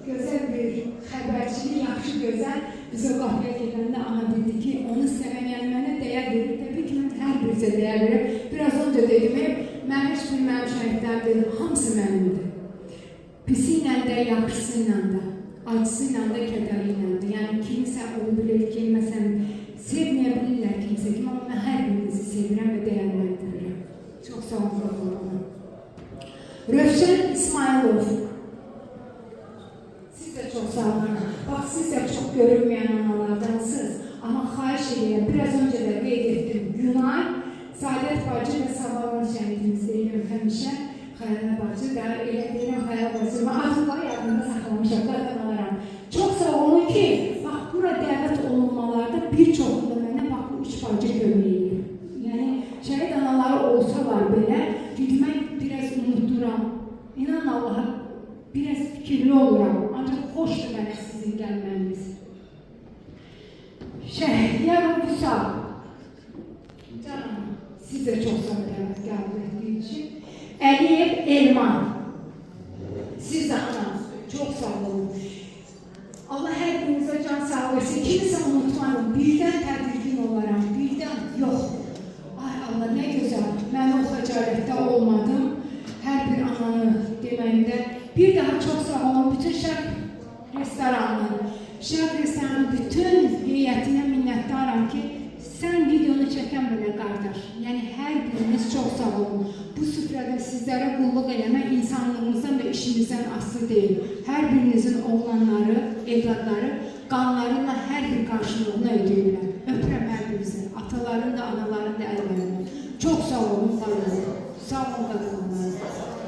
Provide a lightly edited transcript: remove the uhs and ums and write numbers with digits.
gözəl bir xəbərçilik, yaxşı gözəl. Biz o qapıya gedəndə ana bildi ki, onu sevən, yəni mənə dəyər verir. Təbii ki, mən hər birinizə dəyər verir. Biraz önce dedim, mən heç bilməm şəhidlər dedim, hamısı mənimdir. Pisi ilə də, yaxşısı ilə də, acısı ilə də, kədəri ilə də. Yəni kimisə onu bilir ki, məsələn, sevməyə bilirlər kimsə kimi, amma mən hər birinizi sevirəm və dəyərləndirirəm. Çox sağ olun. Rövşən İsmailov. Siz də çox sağ olun. Bax, siz də çox görünməyən analardansınız. Amma xahiş edirəm, biraz önce də qeyd etdim. Günay, Saadət bacı və Sabavan şəhidimiz deyirəm həmişə. Xəyala bacı da, elə deyirəm Xəyala bacı. Mən artıqlar yadında saxlamışam, qadınlaram. Çox sağ olun ki, bax, bura dəvət olunmalarda bir çoxunda mənə bax, bu 3 bacı kömək edir. Yəni, şəhid anaları olsalar belə, çünki mən biraz unuturam. İnan Allaha, biraz fikirli oluram. Ancaq xoşdur mənə sizin gəlməyiniz. Şəhriyar Vüsal. Canım, siz də çox sağ olun qəbul etdiyi üçün. Əliyev Elman. Siz də anam, çox sağ olun. Allah hər birinizə can sağ versin. Kimisə unutmayın, birdən tədirgin olaram, birdən yox. Ay Allah, nə gözəl. Mən o xəcalətdə olmadım. Hər bir ananı deməyində. Bir daha çox sağ olun, bütün Şərq restoranının, Şərq restoranının bütün heyətinə minnətdaram ki, sən videonu çəkən belə qardaş. Yəni, hər biriniz çox sağ olun. Bu süfrədə sizlərə qulluq eləmək insanlığımızdan və işimizdən asılı deyil. Hər birinizin oğlanları, evladları qanlarıyla hər bir qarşılığını ödəyirlər. Öpürəm hər birinizi. Ataların da, anaların da əllərini. Çox sağ olun, var olun. Sağ olun, qadınlar.